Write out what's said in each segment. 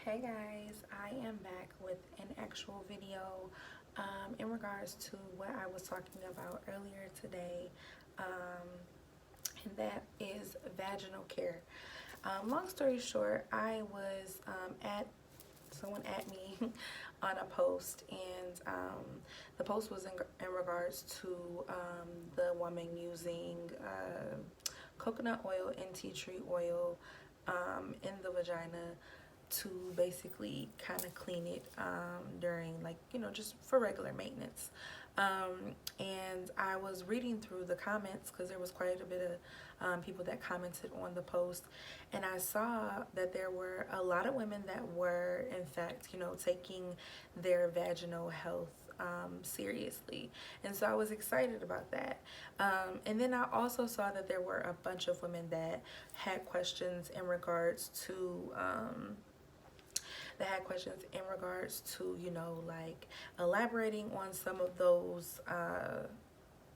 Hey guys, I am back with an actual video in regards to what I was talking about earlier today, um, and that is vaginal care. Long story short, I was at someone at me on a post, and the post was in regards to the woman using coconut oil and tea tree oil in the vagina to basically kind of clean it during, like, just for regular maintenance. And I was reading through the comments because there was quite a bit of people that commented on the post, and I saw that there were a lot of women that were in fact, taking their vaginal health seriously, and so I was excited about that. And then I also saw that there were a bunch of women that had questions in regards to like elaborating on some of those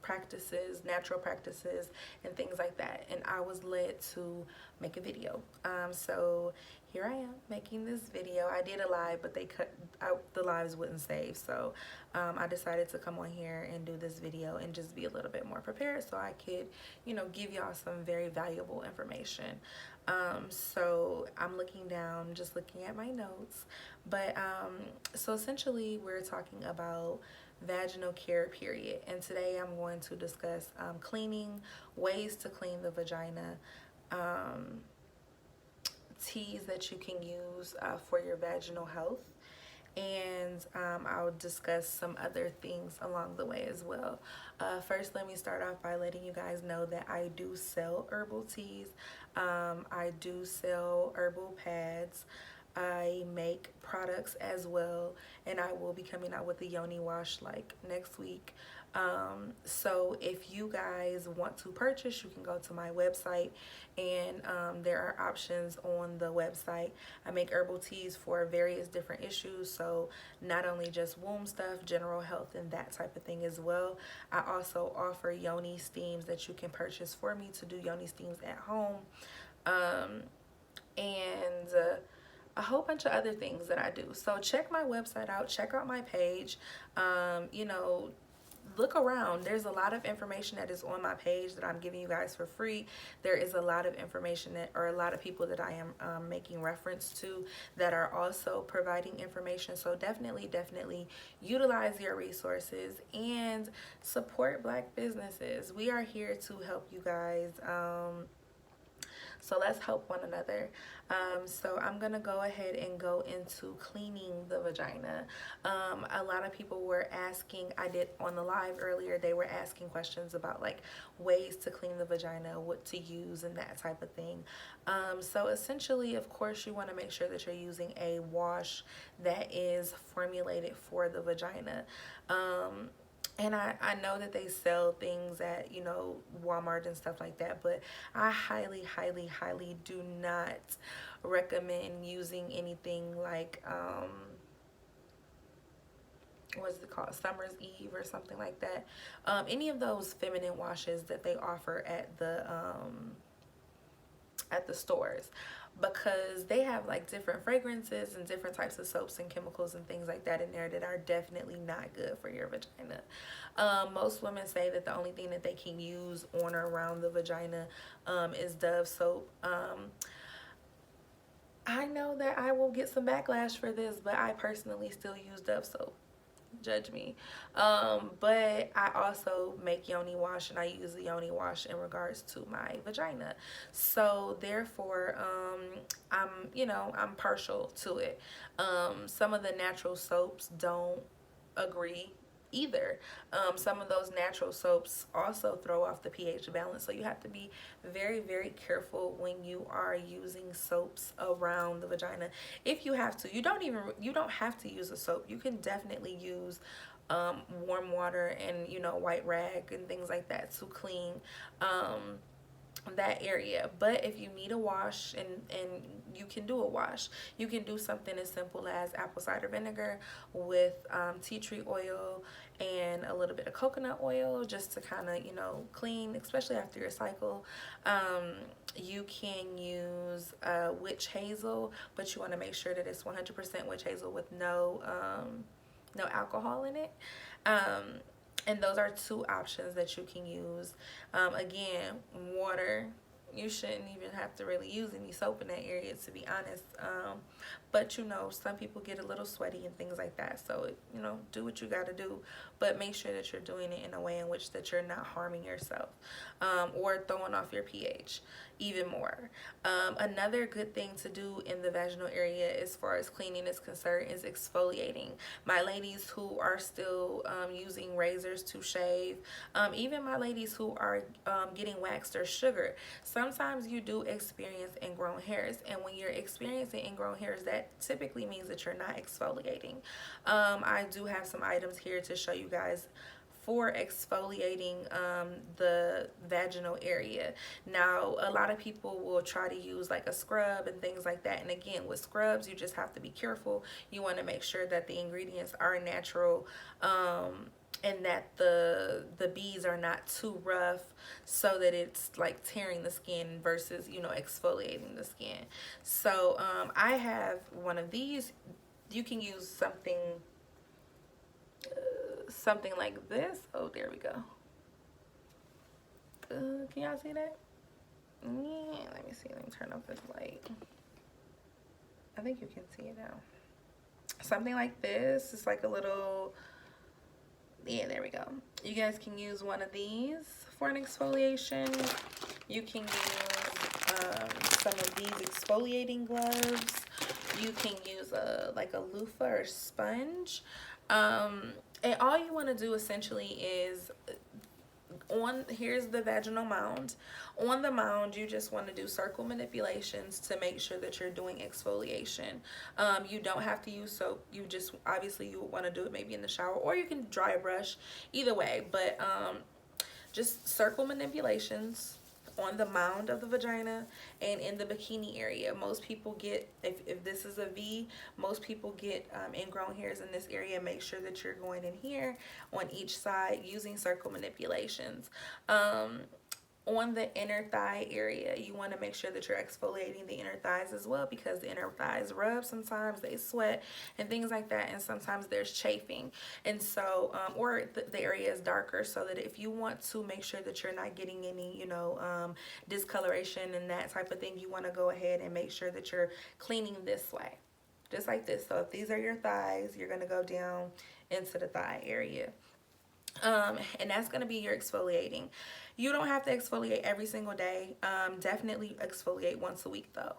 practices, natural practices, and things like that. And I was led to make a video. So here I am making this video. I did a live, but they cut out, the lives wouldn't save. So I decided to come on here and do this video and just be a little bit more prepared so I could, give y'all some very valuable information. So I'm looking down, just looking at my notes. But so essentially we're talking about vaginal care, period. And today I'm going to discuss cleaning, ways to clean the vagina, teas that you can use for your vaginal health, and I'll discuss some other things along the way as well. First, let me start off by letting you guys know that I do sell herbal teas. I do sell herbal pads. I make products as well, and I will be coming out with the Yoni wash like next week. So if you guys want to purchase, you can go to my website, and there are options on the website. I make herbal teas for various different issues, so not only just womb stuff, general health, and that type of thing as well. I also offer Yoni steams that you can purchase for me to do Yoni steams at home, and a whole bunch of other things that I do. So check my website out, check out my page. Look around. There's a lot of information that is on my page that I'm giving you guys for free. There is a lot of information that, or a lot of people that I am making reference to that are also providing information. So definitely utilize your resources and support Black businesses. We are here to help you guys. So let's help one another. So I'm gonna go ahead and go into cleaning the vagina. A lot of people were asking, I did on the live earlier, they were asking questions about like ways to clean the vagina, what to use, and that type of thing. So essentially, of course, you want to make sure that you're using a wash that is formulated for the vagina. And I know that they sell things at, Walmart and stuff like that, but I highly do not recommend using anything like, what's it called, Summer's Eve or something like that. Any of those feminine washes that they offer at the stores, because they have like different fragrances and different types of soaps and chemicals and things like that in there that are definitely not good for your vagina. Most women say that the only thing that they can use on or around the vagina is Dove soap. I know that I will get some backlash for this, but I personally still use Dove soap. Judge me. But I also make Yoni wash, and I use the Yoni wash in regards to my vagina. So therefore, I'm partial to it. Some of the natural soaps don't agree either. Some of those natural soaps also throw off the pH balance, so you have to be very careful when you are using soaps around the vagina. If you have to, you don't have to use a soap. You can definitely use warm water and white rag and things like that to clean that area. But if you need a wash, and you can do a wash, you can do something as simple as apple cider vinegar with tea tree oil and a little bit of coconut oil, just to kind of, you know, clean, especially after your cycle. You can use witch hazel, but you want to make sure that it's 100% witch hazel with no alcohol in it. And those are two options that you can use. Again, water. You shouldn't even have to really use any soap in that area, to be honest. But you know, some people get a little sweaty and things like that. So, you know, do what you got to do. But make sure that you're doing it in a way in which that you're not harming yourself or throwing off your pH even more. Another good thing to do in the vaginal area as far as cleaning is concerned is exfoliating. My ladies who are still using razors to shave, even my ladies who are getting waxed or sugared, sometimes you do experience ingrown hairs. And when you're experiencing ingrown hairs, that typically means that you're not exfoliating. I do have some items here to show you guys for exfoliating the vaginal area. Now, a lot of people will try to use like a scrub and things like that. And again, with scrubs, you just have to be careful. You want to make sure that the ingredients are natural, and that the beads are not too rough, so that it's like tearing the skin versus, you know, exfoliating the skin. So I have one of these. You can use something like this. Oh, there we go. Can y'all see that? Yeah, let me see. Let me turn off this light. I think you can see it now. Something like this. It's like a little, yeah, there we go. You guys can use one of these for an exfoliation. You can use some of these exfoliating gloves. You can use like a loofah or sponge. And all you want to do essentially is, here's the vaginal mound. On the mound, you just want to do circle manipulations to make sure that you're doing exfoliation. You don't have to use soap. You just, obviously you would want to do it maybe in the shower, or you can dry brush, either way. But just circle manipulations on the mound of the vagina and in the bikini area. Most people get, if this is a V, most people get ingrown hairs in this area. Make sure that you're going in here on each side using circle manipulations. On the inner thigh area, you want to make sure that you're exfoliating the inner thighs as well, because the inner thighs rub sometimes, they sweat and things like that, and sometimes there's chafing. And so or the area is darker, so that if you want to make sure that you're not getting any, you know, discoloration and that type of thing, you want to go ahead and make sure that you're cleaning this way, just like this. So if these are your thighs, you're going to go down into the thigh area. And that's going to be your exfoliating. You don't have to exfoliate every single day. Definitely exfoliate once a week though.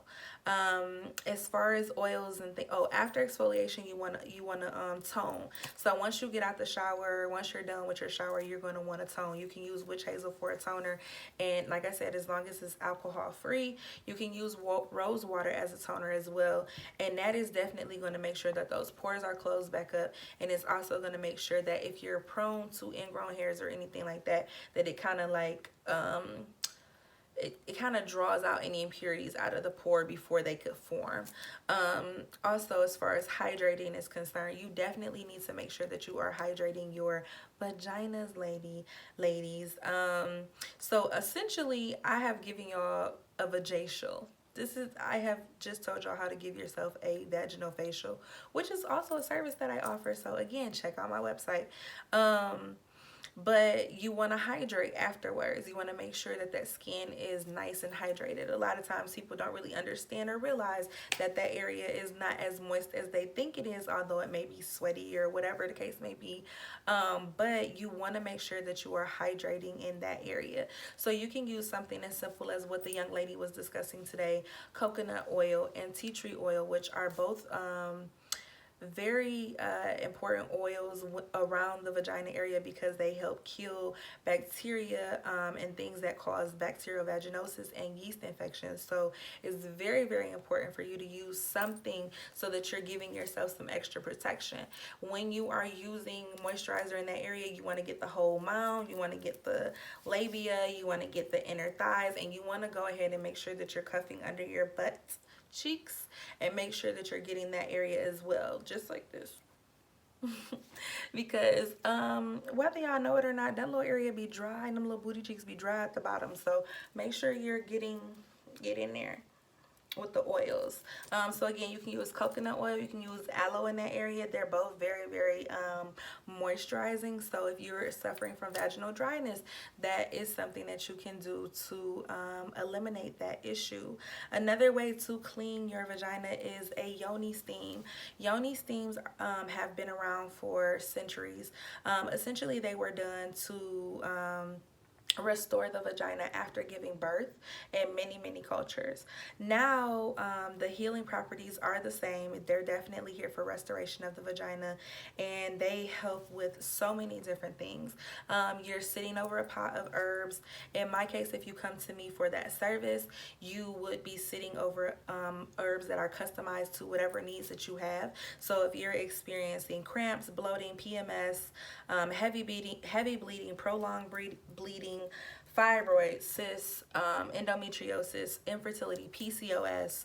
As far as oils and things, after exfoliation, you want to tone. So once you get out the shower, once you're done with your shower, you're going to want to tone. You can use witch hazel for a toner, and like I said, as long as it's alcohol free, you can use rose water as a toner as well. And that is definitely going to make sure that those pores are closed back up, and it's also going to make sure that if you're prone to ingrown hairs or anything like that, that it kind of like it kind of draws out any impurities out of the pore before they could form. Also, as far as hydrating is concerned, you definitely need to make sure that you are hydrating your vaginas, ladies. So essentially, I have given y'all a vajacial. I have just told y'all how to give yourself a vaginal facial, which is also a service that I offer. So again, check out my website. But you want to hydrate afterwards. You want to make sure that that skin is nice and hydrated. A lot of times people don't really understand or realize that that area is not as moist as they think it is, although it may be sweaty or whatever the case may be. But you want to make sure that you are hydrating in that area. So you can use something as simple as what the young lady was discussing today, coconut oil and tea tree oil, which are both very important oils around the vagina area because they help kill bacteria and things that cause bacterial vaginosis and yeast infections. So it's very, very important for you to use something so that you're giving yourself some extra protection. When you are using moisturizer in that area, you want to get the whole mound, you want to get the labia, you want to get the inner thighs, and you want to go ahead and make sure that you're cuffing under your butt cheeks and make sure that you're getting that area as well, just like this. Because whether y'all know it or not, that little area be dry and them little booty cheeks be dry at the bottom. So make sure you're get in there with the oils. So again, you can use coconut oil, you can use aloe in that area. They're both very, very moisturizing. So if you're suffering from vaginal dryness, that is something that you can do to eliminate that issue. Another way to clean your vagina is a Yoni steam. Yoni steams have been around for centuries. Essentially, they were done to restore the vagina after giving birth in many cultures. Now the healing properties are the same. They're definitely here for restoration of the vagina, and they help with so many different things. You're sitting over a pot of herbs. In my case, if you come to me for that service, you would be sitting over herbs that are customized to whatever needs that you have. So if you're experiencing cramps, bloating, PMS, heavy bleeding, prolonged bleeding, fibroids, cysts, endometriosis, infertility, PCOS,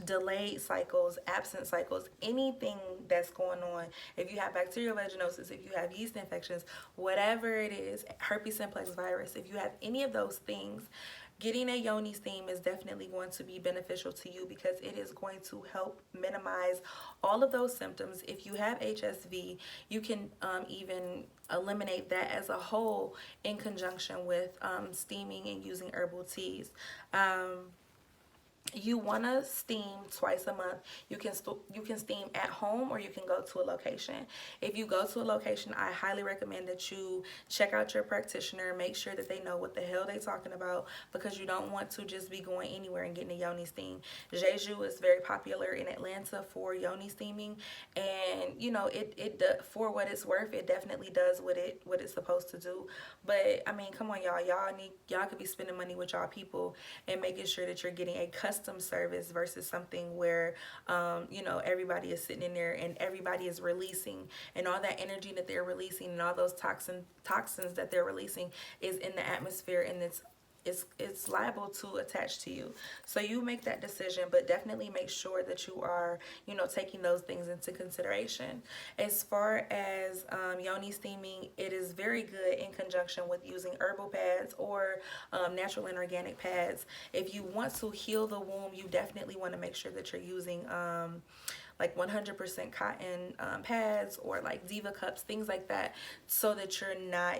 delayed cycles, absent cycles, anything that's going on, if you have bacterial vaginosis, if you have yeast infections, whatever it is, herpes simplex virus, if you have any of those things, getting a Yoni steam is definitely going to be beneficial to you because it is going to help minimize all of those symptoms. If you have HSV, you can even eliminate that as a whole in conjunction with steaming and using herbal teas. You want to steam twice a month. You can steam at home or you can go to a location. If you go to a location, I highly recommend that you check out your practitioner, make sure that they know what the hell they're talking about, because you don't want to just be going anywhere and getting a Yoni steam. Jeju is very popular in Atlanta for Yoni steaming, and you know it for what it's worth, it definitely does what it's supposed to do. But I mean, come on, y'all could be spending money with y'all people and making sure that you're getting a custom service versus something where you know, everybody is sitting in there and everybody is releasing, and all that energy that they're releasing and all those toxins that they're releasing is in the atmosphere, and it's liable to attach to you. So you make that decision, but definitely make sure that you are, you know, taking those things into consideration. As far as Yoni steaming, it is very good in conjunction with using herbal pads or natural and organic pads. If you want to heal the womb, you definitely want to make sure that you're using like 100% cotton pads or like Diva cups, things like that, so that you're not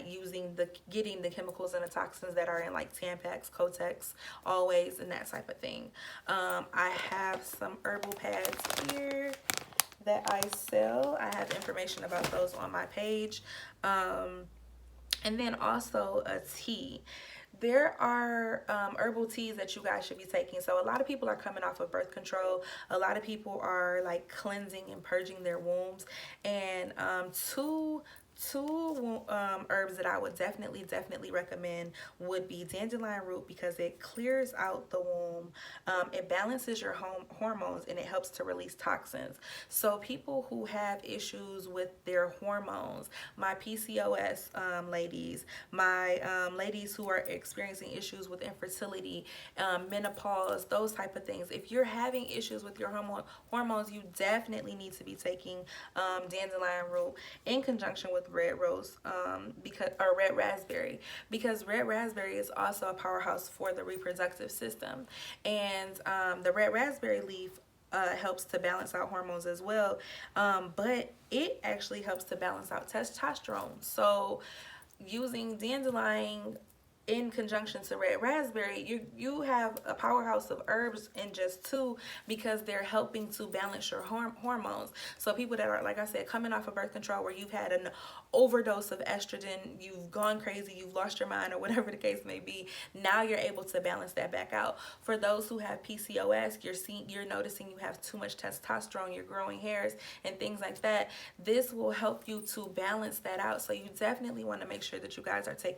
getting the chemicals and the toxins that are in like Tampax, Kotex, Always, and that type of thing. I have some herbal pads here that I sell. I have information about those on my page. And then also a tea. There are herbal teas that you guys should be taking. So a lot of people are coming off of birth control. A lot of people are like cleansing and purging their wombs. And two herbs that I would definitely recommend would be dandelion root, because it clears out the womb, it balances your hormones, and it helps to release toxins. So people who have issues with their hormones, my PCOS ladies, my ladies who are experiencing issues with infertility, menopause, those type of things, if you're having issues with your hormones, you definitely need to be taking dandelion root in conjunction with red raspberry, because red raspberry is also a powerhouse for the reproductive system, and the red raspberry leaf helps to balance out hormones as well, but it actually helps to balance out testosterone. So using dandelion in conjunction to red raspberry, you have a powerhouse of herbs in just two, because they're helping to balance your hormones. So people that are, like I said, coming off of birth control, where you've had an overdose of estrogen, you've gone crazy, you've lost your mind, or whatever the case may be, now you're able to balance that back out. For those who have PCOS, you're noticing you have too much testosterone, you're growing hairs and things like that. This will help you to balance that out. So you definitely want to make sure that you guys are taking